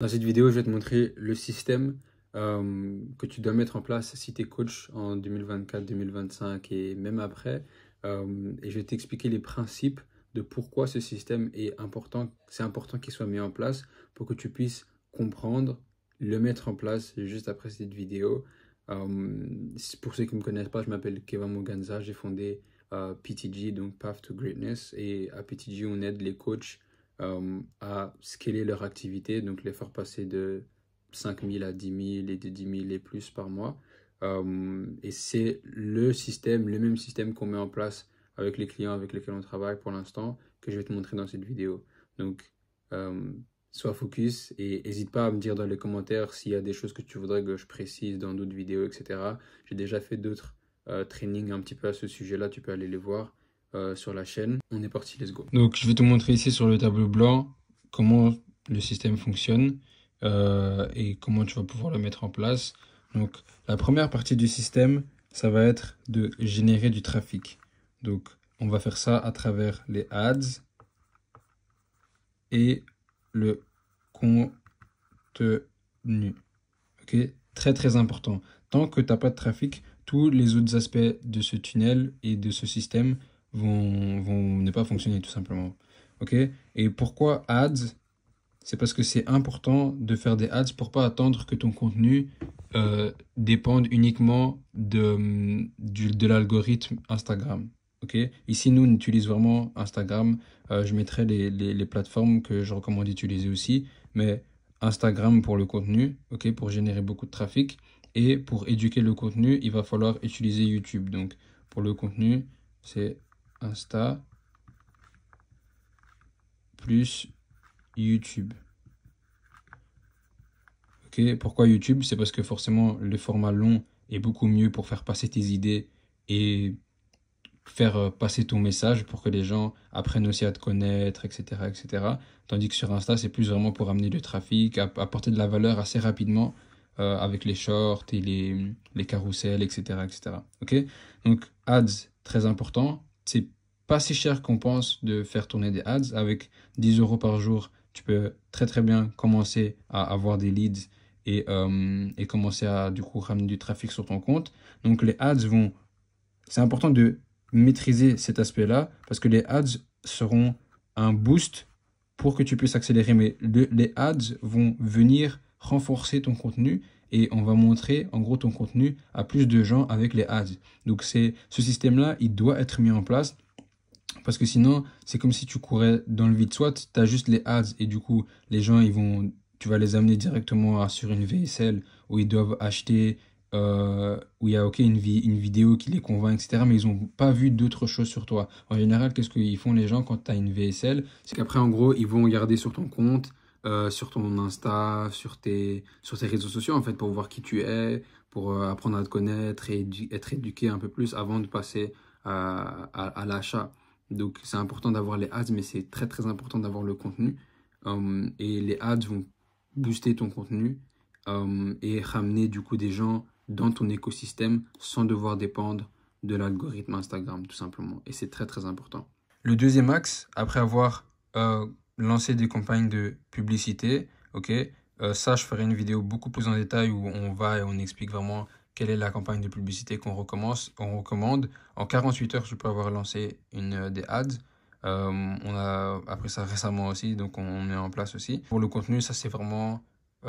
Dans cette vidéo, je vais te montrer le système que tu dois mettre en place si tu es coach en 2024, 2025 et même après. Et je vais t'expliquer les principes de pourquoi ce système est important. C'est important qu'il soit mis en place pour que tu puisses comprendre, le mettre en place juste après cette vidéo. Pour ceux qui ne me connaissent pas, je m'appelle Kevin Muganza. J'ai fondé PTG, donc Path to Greatness. Et à PTG, on aide les coachs à scaler leur activité, donc les faire passer de 5 000 à 10 000 et de 10 000 et plus par mois. Et c'est le système, le même système qu'on met en place avec les clients avec lesquels on travaille pour l'instant, que je vais te montrer dans cette vidéo. Donc, euh, sois focus et n'hésite pas à me dire dans les commentaires s'il y a des choses que tu voudrais que je précise dans d'autres vidéos, etc. J'ai déjà fait d'autres trainings un petit peu à ce sujet-là, tu peux aller les voir sur la chaîne. On est parti, let's go. Donc, je vais te montrer ici sur le tableau blanc comment le système fonctionne et comment tu vas pouvoir le mettre en place. Donc, la première partie du système, ça va être de générer du trafic. Donc, on va faire ça à travers les ads et le contenu. Ok, très très important. Tant que tu n'as pas de trafic, tous les autres aspects de ce tunnel et de ce système vont ne pas fonctionner tout simplement. Ok, et pourquoi ads? C'est parce que c'est important de faire des ads pour pas attendre que ton contenu dépende uniquement de l'algorithme Instagram. Ok, ici, nous, on utilise vraiment Instagram. Je mettrai les plateformes que je recommande d'utiliser aussi. Mais Instagram pour le contenu, ok, pour générer beaucoup de trafic. Et pour éduquer le contenu, il va falloir utiliser YouTube. Donc, pour le contenu, c'est Insta plus YouTube. Ok, pourquoi YouTube? C'est parce que forcément le format long est beaucoup mieux pour faire passer tes idées et faire passer ton message pour que les gens apprennent aussi à te connaître, etc., etc. Tandis que sur Insta, c'est plus vraiment pour amener du trafic, apporter de la valeur assez rapidement avec les shorts et les carousels, etc., etc. Ok? Donc, ads, très important. C'est pas si cher qu'on pense de faire tourner des ads. Avec 10 euros par jour, tu peux très très bien commencer à avoir des leads et commencer à du coup ramener du trafic sur ton compte. Donc les ads vont... C'est important de maîtriser cet aspect-là parce que les ads seront un boost pour que tu puisses accélérer. Mais les ads vont venir renforcer ton contenu et on va montrer en gros ton contenu à plus de gens avec les ads. Donc ce système-là, il doit être mis en place parce que sinon, c'est comme si tu courais dans le vide. Soit tu as juste les ads et du coup, les gens, tu vas les amener directement sur une VSL où ils doivent acheter, où il y a ok, une vidéo qui les convainc, etc. Mais ils n'ont pas vu d'autres choses sur toi. En général, qu'est-ce qu'ils font les gens quand tu as une VSL? C'est qu'après, en gros, ils vont regarder sur ton compte, sur ton Insta, sur tes réseaux sociaux, en fait, pour voir qui tu es, pour apprendre à te connaître et être éduqué un peu plus avant de passer à l'achat. Donc, c'est important d'avoir les ads, mais c'est très très important d'avoir le contenu. Et les ads vont booster ton contenu et ramener du coup des gens dans ton écosystème sans devoir dépendre de l'algorithme Instagram, tout simplement. Et c'est très très important. Le deuxième axe, après avoir lancé des campagnes de publicité, ok, ça, je ferai une vidéo beaucoup plus en détail où on va et on explique vraiment quelle est la campagne de publicité on recommande. En 48 heures, je peux avoir lancé des ads. On a appris ça récemment aussi, donc on est en place aussi. Pour le contenu, ça c'est vraiment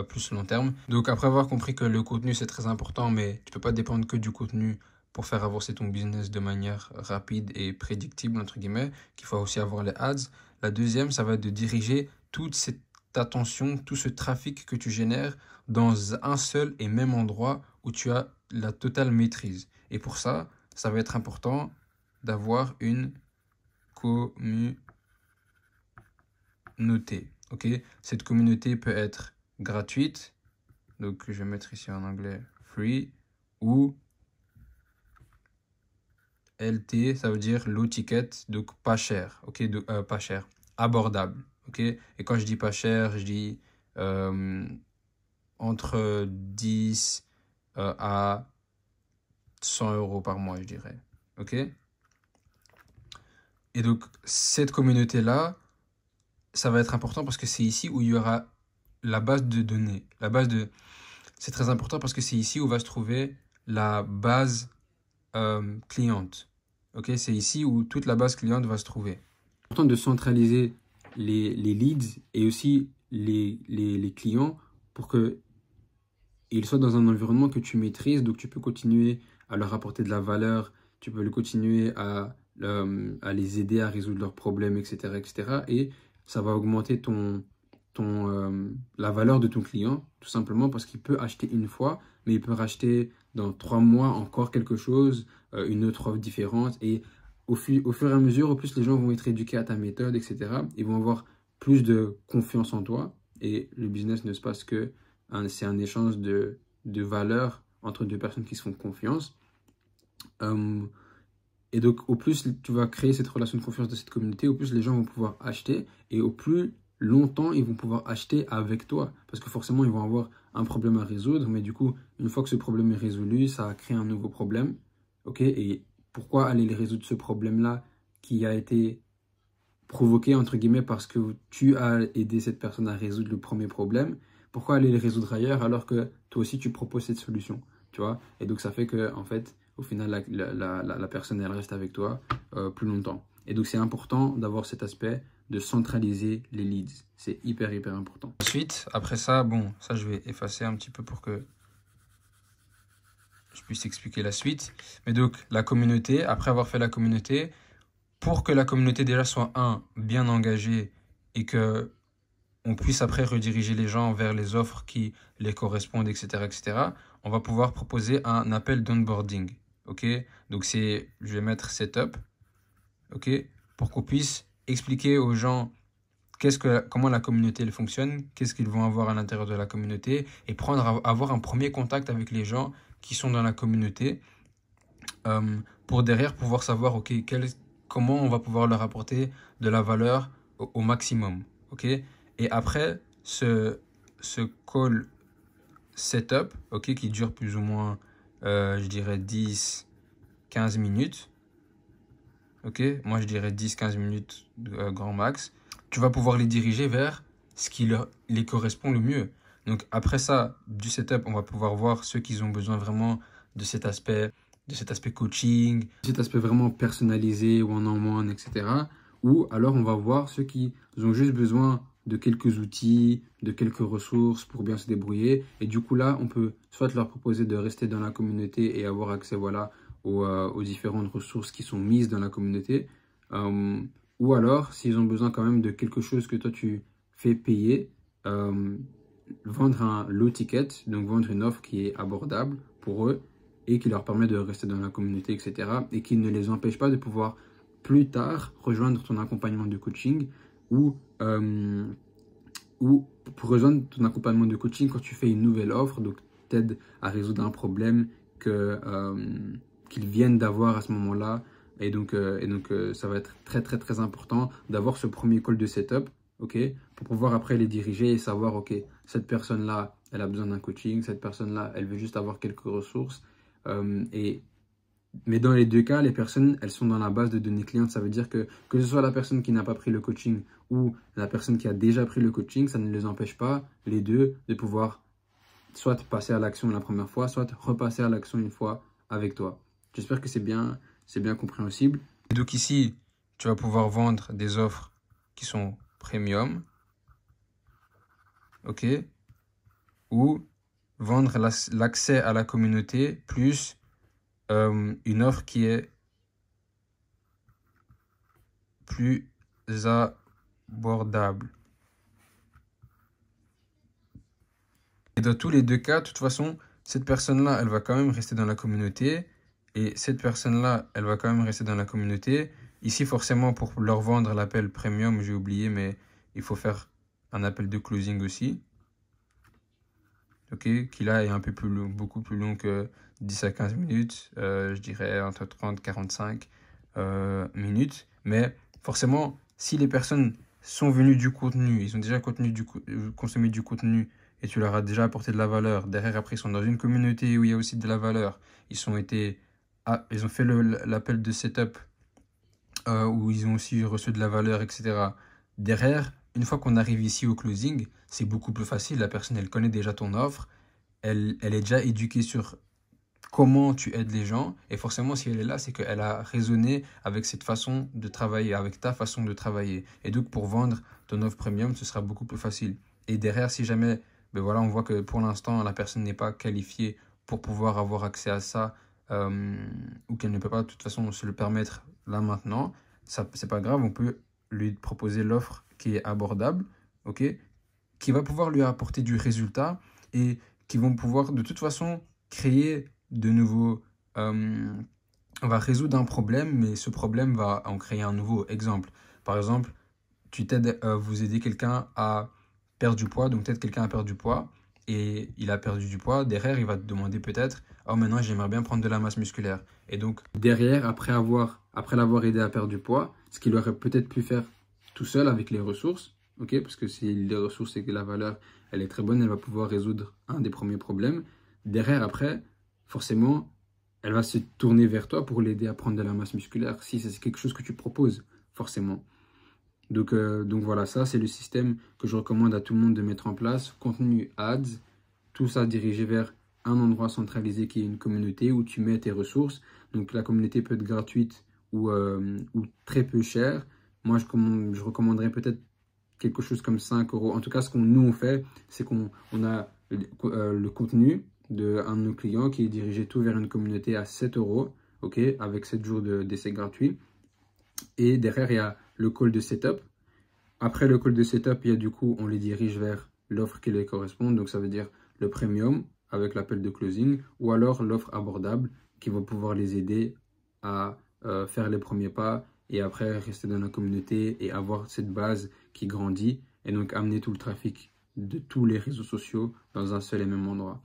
plus long terme. Donc après avoir compris que le contenu c'est très important, mais tu peux pas dépendre que du contenu pour faire avancer ton business de manière rapide et prédictible, entre guillemets, qu'il faut aussi avoir les ads. La deuxième, ça va être de diriger toute cette attention, tout ce trafic que tu génères dans un seul et même endroit où tu as la totale maîtrise. Et pour ça, ça va être important d'avoir une communauté. Ok, cette communauté peut être gratuite, donc je vais mettre ici en anglais free, ou LT, ça veut dire low ticket, donc pas cher, ok, pas cher, abordable, ok. Et quand je dis pas cher, je dis entre 10 à 100 euros par mois, je dirais, ok. Et donc cette communauté-là, ça va être important parce que c'est ici où il y aura la base de données. C'est très important parce que c'est ici où va se trouver la base cliente. Ok, c'est ici où toute la base cliente va se trouver. C'est important de centraliser les leads et aussi les clients pour que ils soient dans un environnement que tu maîtrises, donc tu peux continuer à leur apporter de la valeur, tu peux continuer à les aider à résoudre leurs problèmes, etc., etc. Et ça va augmenter la valeur de ton client, tout simplement parce qu'il peut acheter une fois, mais il peut racheter dans 3 mois encore quelque chose, une autre offre différente. Et au fur et à mesure, au plus les gens vont être éduqués à ta méthode, etc., ils vont avoir plus de confiance en toi. Et le business ne se passe que c'est un échange de valeurs entre deux personnes qui se font confiance. Euh, et donc, au plus tu vas créer cette relation de confiance de cette communauté, au plus les gens vont pouvoir acheter et au plus longtemps ils vont pouvoir acheter avec toi. Parce que forcément, ils vont avoir un problème à résoudre, mais du coup, une fois que ce problème est résolu, ça a créé un nouveau problème. Ok. Et pourquoi aller résoudre ce problème-là qui a été provoqué, entre guillemets, parce que tu as aidé cette personne à résoudre le premier problème? Pourquoi aller les résoudre ailleurs alors que toi aussi tu proposes cette solution, tu vois? Et donc ça fait que, en fait, au final, la personne, elle reste avec toi plus longtemps. Et donc c'est important d'avoir cet aspect de centraliser les leads. C'est hyper, hyper important. Ensuite, après ça, bon, ça je vais effacer un petit peu pour que je puisse expliquer la suite. Mais donc, la communauté, après avoir fait la communauté, pour que la communauté déjà soit, bien engagée et que on puisse après rediriger les gens vers les offres qui les correspondent, etc., etc., on va pouvoir proposer un appel d'onboarding. Ok? Donc, je vais mettre setup, ok? Pour qu'on puisse expliquer aux gens comment la communauté elle fonctionne, qu'est-ce qu'ils vont avoir à l'intérieur de la communauté et avoir un premier contact avec les gens qui sont dans la communauté pour derrière pouvoir savoir, ok, comment on va pouvoir leur apporter de la valeur au maximum. Ok? Et après ce call setup, ok, qui dure plus ou moins, je dirais 10-15 minutes. Ok? Moi, je dirais 10-15 minutes grand max. Tu vas pouvoir les diriger vers ce qui les correspond le mieux. Donc, après ça, du setup, on va pouvoir voir ceux qui ont besoin vraiment de cet aspect coaching, de cet aspect vraiment personnalisé, one-on-one, etc. Ou alors, on va voir ceux qui ont juste besoin de quelques outils, de quelques ressources pour bien se débrouiller. Et du coup, là, on peut soit leur proposer de rester dans la communauté et avoir accès, voilà, aux différentes ressources qui sont mises dans la communauté. Ou alors, s'ils ont besoin quand même de quelque chose que toi, tu fais payer, vendre un low ticket, donc vendre une offre qui est abordable pour eux et qui leur permet de rester dans la communauté, etc. et qui ne les empêche pas de pouvoir plus tard rejoindre ton accompagnement de coaching ou pour rejoindre ton accompagnement de coaching quand tu fais une nouvelle offre, donc t'aide à résoudre un problème qu'ils viennent d'avoir à ce moment-là. Et donc, ça va être très, très, très important d'avoir ce premier call de setup, ok, pour pouvoir après les diriger et savoir, ok, cette personne-là, elle a besoin d'un coaching, cette personne-là, elle veut juste avoir quelques ressources. Mais dans les deux cas, les personnes, elles sont dans la base de données clientes. Ça veut dire que ce soit la personne qui n'a pas pris le coaching ou la personne qui a déjà pris le coaching, ça ne les empêche pas, les deux, de pouvoir soit passer à l'action la première fois, soit repasser à l'action une fois avec toi. J'espère que c'est bien compréhensible. Et donc ici, tu vas pouvoir vendre des offres qui sont premium, ok, ou vendre l'accès à la communauté plus une offre qui est plus abordable. Et dans tous les deux cas, de toute façon, cette personne-là, elle va quand même rester dans la communauté. Et cette personne-là, elle va quand même rester dans la communauté. Ici, forcément, pour leur vendre l'appel premium, j'ai oublié, mais il faut faire un appel de closing aussi. Ok, qui là est un peu plus long, beaucoup plus long que 10 à 15 minutes. Je dirais entre 30 et 45 minutes. Mais forcément, si les personnes sont venues du contenu, ils ont déjà consommé du contenu et tu leur as déjà apporté de la valeur, derrière après ils sont dans une communauté où il y a aussi de la valeur, ils ont fait l'appel de setup où ils ont aussi reçu de la valeur, etc. Derrière, une fois qu'on arrive ici au closing, c'est beaucoup plus facile. La personne, elle connaît déjà ton offre, elle est déjà éduquée sur comment tu aides les gens. Et forcément, si elle est là, c'est qu'elle a raisonné avec cette façon de travailler, avec ta façon de travailler. Et donc, pour vendre ton offre premium, ce sera beaucoup plus facile. Et derrière, si jamais, ben voilà, on voit que pour l'instant, la personne n'est pas qualifiée pour pouvoir avoir accès à ça, ou qu'elle ne peut pas de toute façon se le permettre là maintenant, ça, c'est pas grave, on peut lui proposer l'offre qui est abordable, ok, qui va pouvoir lui apporter du résultat et qui vont pouvoir de toute façon créer de nouveaux... on va résoudre un problème, mais ce problème va en créer un nouveau. Exemple, par exemple, vous aidez quelqu'un à perdre du poids, donc peut-être quelqu'un a perdu du poids, et il a perdu du poids, derrière il va te demander peut-être, oh maintenant j'aimerais bien prendre de la masse musculaire. Et donc derrière, après l'avoir aidé à perdre du poids, ce qu'il aurait peut-être pu faire tout seul avec les ressources, ok, parce que si les ressources et que la valeur, elle est très bonne, elle va pouvoir résoudre un des premiers problèmes. Derrière, après, forcément, elle va se tourner vers toi pour l'aider à prendre de la masse musculaire, si c'est quelque chose que tu proposes, forcément. Donc voilà, ça c'est le système que je recommande à tout le monde de mettre en place. Contenu ads, tout ça dirigé vers un endroit centralisé qui est une communauté où tu mets tes ressources. Donc la communauté peut être gratuite ou très peu chère. Moi je recommanderais peut-être quelque chose comme 5 euros. En tout cas, ce qu'on nous on fait, c'est qu'on a le contenu d'un de nos clients qui est dirigé tout vers une communauté à 7 euros, ok, avec 7 jours d'essai gratuit. Et derrière, il y a le call de setup. Après le call de setup, il y a du coup, on les dirige vers l'offre qui les correspond. Donc, ça veut dire le premium avec l'appel de closing ou alors l'offre abordable qui va pouvoir les aider à faire les premiers pas et après rester dans la communauté et avoir cette base qui grandit et donc amener tout le trafic de tous les réseaux sociaux dans un seul et même endroit.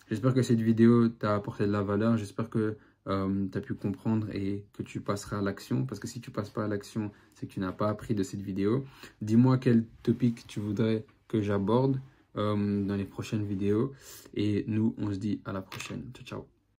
J'espère que cette vidéo t'a apporté de la valeur. J'espère que tu as pu comprendre et que tu passeras à l'action. Parce que si tu passes pas à l'action, c'est que tu n'as pas appris de cette vidéo. Dis-moi quel topic tu voudrais que j'aborde dans les prochaines vidéos. Et nous, on se dit à la prochaine. Ciao, ciao.